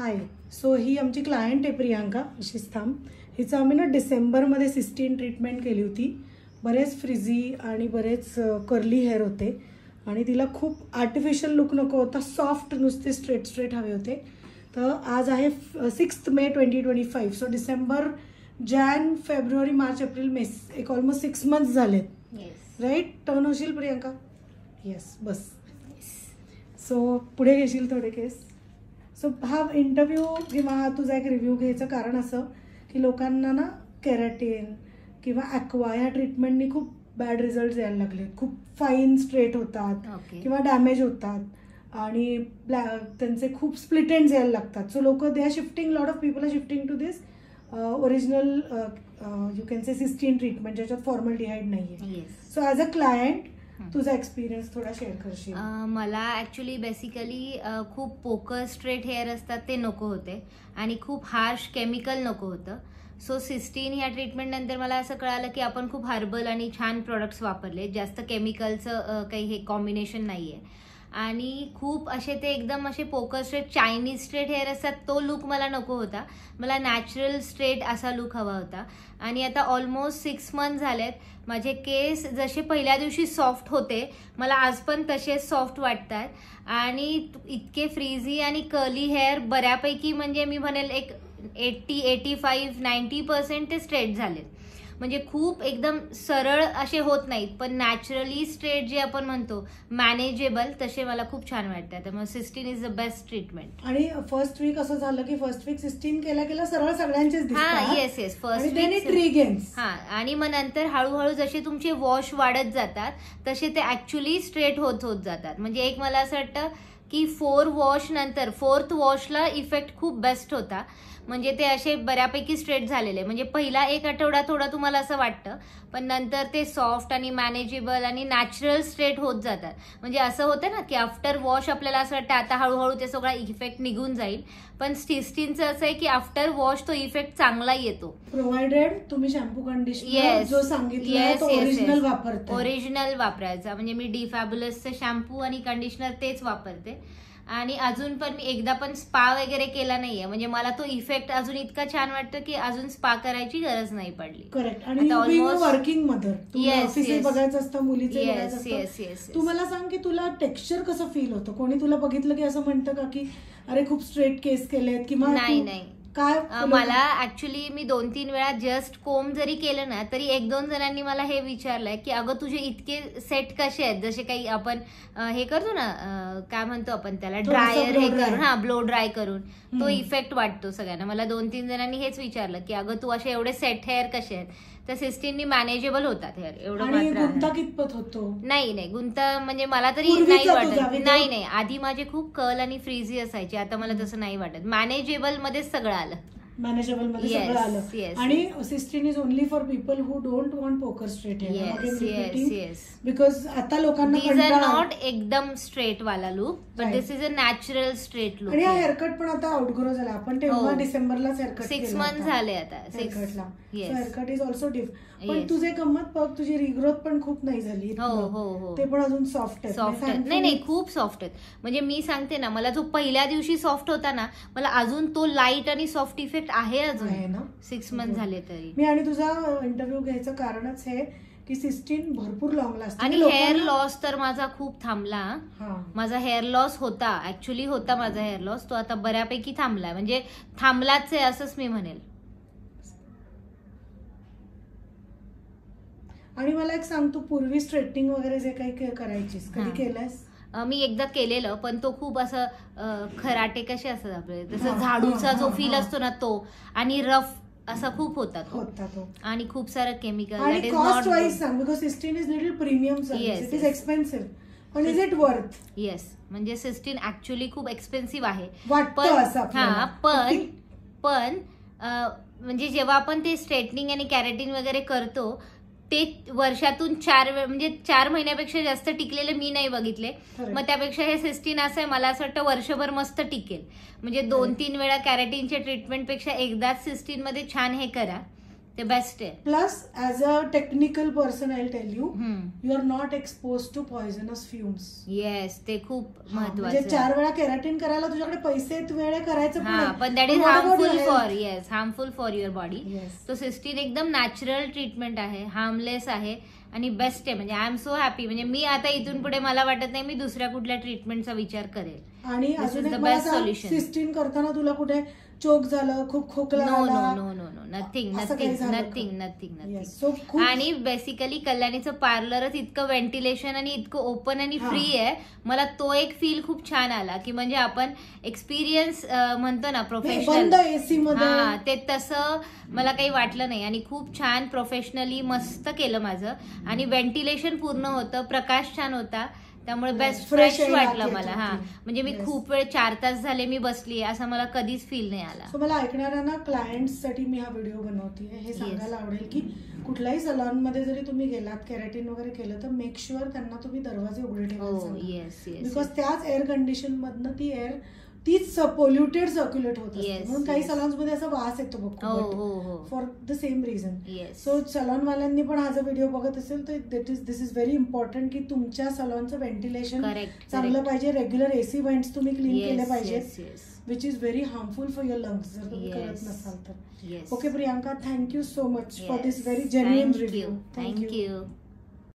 हाय. So ही आमची client आहे प्रियांका शिस्थाम. हिचं आम्ही ना डिसेंबरमध्ये सिस्टीन ट्रीटमेंट केली होती. बरेच फ्रिझी आणि बरेच कर्ली हेअर होते आणि तिला खूप आर्टिफिशियल लुक नको होता, सॉफ्ट नुसते स्ट्रेट हवे होते. तर आज आहे 6 May 2025. So December, Jan, February, March, April, May, एक ऑलमोस्ट 6 मंथ्स झालेत. राईट? टर्न होशील प्रियांका? येस, बस. सो पुढे घेशील थोडे केस. सो हा इंटरव्ह्यू किंवा हा तुझा एक रिव्ह्यू घ्यायचं कारण असं की लोकांना ना केराटिन किंवा ॲक्वा ह्या ट्रीटमेंटनी खूप बॅड रिझल्ट यायला लागले. खूप फाईन स्ट्रेट होतात किंवा डॅमेज होतात आणि त्यांचे खूप स्प्लिट एंड्स यायला लागतात. सो लोक they are shifting, lot of people are shifting to this original you can say cysteine treatment ज्याच्यात फॉर्मल्डिहाइड नाही आहे. सो ॲज अ क्लायंट तुझा एक्सपिरियन्स थोडा शेअर करशील? मला ॲक्च्युली बेसिकली खूप पोकर स्ट्रेट हेअर असतात ते नको होते आणि खूप हार्श केमिकल नको होतं. सो सिस्टीन ह्या ट्रीटमेंट नंतर मला असं कळालं की आपण खूप हर्बल आणि छान प्रोडक्ट्स वापरले, जास्त केमिकलचं काही हे कॉम्बिनेशन नाही आहे आणि खूप असे ते एकदम असे पोकर स्ट्रेट चायनीज स्ट्रेट हेअर असतात तो लुक मला नको होता. मला नॅचरल स्ट्रेट असा लुक हवा होता. आणि आता ऑलमोस्ट 6 मंथ झालेत. माझे केस जसे पहिल्या दिवशी सॉफ्ट होते मला आज पण तसेच सॉफ्ट वाटतात आणि इतके फ्रीझी आणि कर्ली हेअर बऱ्यापैकी म्हणजे मी म्हणेल एक 80-85-90% ते स्ट्रेट झालेत. म्हणजे खूप एकदम सरळ असे होत नाहीत पण नॅचरली स्ट्रेट जे आपण म्हणतो मॅनेजेबल तसे मला खूप छान वाटतात. त्यामुळे cysteine is the best treatment. आणि फर्स्ट वीक असं झालं की फर्स्ट वीक सिस्टीन केला सरळ सगळ्यांचेच दिसतात. Yes first week tree gains. आणि मग नंतर हळूहळू जसे तुमचे वॉश वाढत जातात तसे ते ऍक्च्युली स्ट्रेट होत जातात. म्हणजे एक मला असं वाटतं की 4 वॉश नंतर 4th वॉशला इफेक्ट खूप बेस्ट होता. म्हणजे ते असे बऱ्यापैकी स्ट्रेट झालेले. म्हणजे पहिला एक आठवडा थोडा तुम्हाला असं वाटतं पण नंतर ते सॉफ्ट आणि मॅनेजेबल आणि नॅचरल स्ट्रेट होत जातात. म्हणजे असं होतं ना की आफ्टर वॉश आपल्याला असं वाटतं आता हळूहळू ते सगळा इफेक्ट निघून जाईल पण सिस्टीनचं असं आहे की आफ्टर वॉश तो इफेक्ट चांगला येतो. प्रोव्हाइडेड तुम्ही शॅम्पू कंडिशनर जो सांगितलं ओरिजिनल वापरता. ओरिजिनल वापरायचा. म्हणजे मी डिफॅब्युलसचं शॅम्पू आणि कंडिशनर तेच वापरते आणि अजून पण मी एकदा पण स्पा वगैरे केला नाहीये. म्हणजे मला तो इफेक्ट अजून इतका छान वाटतं की अजून स्पा करायची गरज नाही पडली. करेक्ट. आणि ऑलमोस्ट वर्किंग मदर ऑफिस बघायचं असतं मुलीचं. येस. तू मला सांग की तुला टेक्स्चर कसं फील होतं? कोणी तुला बघितलं की असं म्हणतं का की अरे खूप स्ट्रेट केस केलेत किंवा नाही काय? मला ऍक्च्युली मी 2-3 वेळा जस्ट कोम जरी केलं ना तरी 1-2 जणांनी मला हे विचारलंय की अगं तुझे इतके सेट कसे आहेत? जसे काही आपण हे करतो ना काय म्हणतो आपण त्याला ड्रायर हे करून ब्लो ड्राय करून तो इफेक्ट वाटतो सगळ्यांना. मला 2-3 जणांनी हेच विचारलं की अगं तू असे एवढे सेट हेअर कसे आहेत? तर सिस्टीननी मॅनेजेबल होतात हेअर. एवढं गुंता कितपत होतो? नाही गुंता म्हणजे मला तरी नाही वाटत. नाही आधी माझे खूप कर्ल आणि फ्रीझी असायचे. आता मला तसं नाही वाटत. मॅनेजेबल मध्येच सगळं आलं. मॅनेजेबल मध्ये सगळं आलं. आणि cysteine is only for people who don't want poker straight hair. Because आता लोकांना दीज आर नॉट एकदम स्ट्रेट वाला look but this is a natural straight look. आणि हा हेअरकट पण आता आउटग्रो झाला. आपण तेव्हा डिसेंबरलाच हेअरकट 6 मंथ झाले आता हेअरकटला. हेअरकट इज ऑल्सो डिफ. पण तुझे गंमत बघ तुझी रिग्रोथ पण खूप नाही झाली. हो ते पण अजून सॉफ्ट आहे. नाही खूप सॉफ्ट आहेत. म्हणजे मी सांगते ना मला जो पहिल्या दिवशी सॉफ्ट होता ना मला अजून तो लाईट आणि सॉफ्ट इफेक्ट आहे अजून 6 मंथ झाले तरी. मी आणि तुझा इंटरव्ह्यू घ्यायचं कारणच हे की सिस्टीन भरपूर लॉंग लास्ट. आणि हेअर लॉस तर माझा खूप थांबला. माझा हेअर लॉस होता ऍक्च्युली माझा हेअर लॉस तो आता बऱ्यापैकी थांबलाय. म्हणजे थांबलाच आहे असंच मी म्हणेल. आणि मला एक सांग तू पूर्वी स्ट्रेटनिंग वगैरे जे काही करायचीस कधी केलंस? मी एकदा केलेलं पण तो खूप असं खराटे कसे असतात आपले तसं झाडूचा जो फील असतो ना तो आणि रफ असा खूप होता तो आणि खूप सारं केमिकल. आणि कॉस्ट वाईज सांग because cysteine is little premium service. It is expensive पण इज इट वर्थ? येस. म्हणजे सिस्टीन ऍक्च्युली खूप एक्सपेन्सिव्ह आहे पण म्हणजे जेव्हा आपण ते स्ट्रेटनिंग आणि कॅरेटिन वगैरे करतो ते वर्षातून 4 महिन्यापेक्षा जास्त टिकलेले मी नाही बघितले. मग त्यापेक्षा हे सिस्टीन असं आहे मला असं वाटतं वर्षभर मस्त टिकेल. म्हणजे 2-3 वेळा कॅरेटिनच्या ट्रीटमेंटपेक्षा एकदाच सिस्टीन मध्ये छान हे करा ते बेस्ट आहे. Plus as a technical person I tell you, hmm. You are not expose to poisonous fumes. Yes, ते खूप म्हणजे महत्वाचं 4 वेळा केराटिन करायला तुझ्याकडे पैसे आहेत, वेळ आहे, करायचं हा, पण पण that is harmful for harmful for your body. तो सिस्टीन एकदम नॅचरल ट्रीटमेंट आहे, हार्मलेस आहे आणि बेस्ट आहे. म्हणजे आय एम सो हॅपी. म्हणजे मी आता इथून पुढे मला वाटत नाही मी दुसऱ्या कुठल्या ट्रीटमेंटचा विचार करेल. आणि अजून एक मला सांग, सिस्टीन करताना तुला कुठे चोक झालं, खूप खोकला नो आला? नो नो नो नथिंग असं काही नथिंग झालं का? Nothing nothing Yes. Nothing. So, खूप- आणि बेसिकली कल्याणीचं पार्लरच इतकं व्हेंटिलेशन आणि इतकं ओपन आणि फ्री आहे. मला तो एक फील खूप छान आला की म्हणजे आपण एक्सपिरियन्स म्हणतो ना प्रोफेशनल, बंद एसी मध्ये. हा, ते तसं मला काही वाटलं नाही. आणि खूप छान प्रोफेशनली मस्त केलं माझं. आणि व्हेंटिलेशन पूर्ण होतं, प्रकाश छान होता, त्यामुळे बेस्ट Fresh फ्रेश air वाटलं आत मला. येत हा, होती. म्हणजे मी Yes. खूप वेळ 4 तास झाले मी बसली असं मला कधीच फील नाही आला. सो मला ऐकणाऱ्यांना क्लायंट्स साठी मी हा व्हिडिओ बनवते, हे सांगायला आवडेल की कुठल्याही सलॉन मध्ये जरी तुम्ही गेलात, केराटिन वगैरे केलं, तर मेक शुअर त्यांना तुम्ही दरवाजे उघडे हो, ठेवायचे, येस येस. बिकॉज त्याच एअर कंडिशन मधनं ती एअर तीच पोल्युटेड सर्क्युलेट होत असते. Yes, म्हणून काही yes. सलॉन्स मध्ये असा वास येतो बघ, हो हो हो. For the same reason. Yes. So salon वाल्यांनी पण हा जर व्हिडिओ बघत असेल तर दिस इज व्हेरी इम्पॉर्टंट की तुमच्या सलॉनचं व्हेंटिलेशन करेक्ट चांगलं पाहिजे, रेग्युलर एसी व्हेंट्स तुम्ही क्लीन केले पाहिजेत, yes yes. Which is very harmful for your lungs जर तुम्ही करत Yes. नसाल तर. Yes. Okay Priyanka, thank you so much for Yes. This very genuine Thank review. you. Thank you.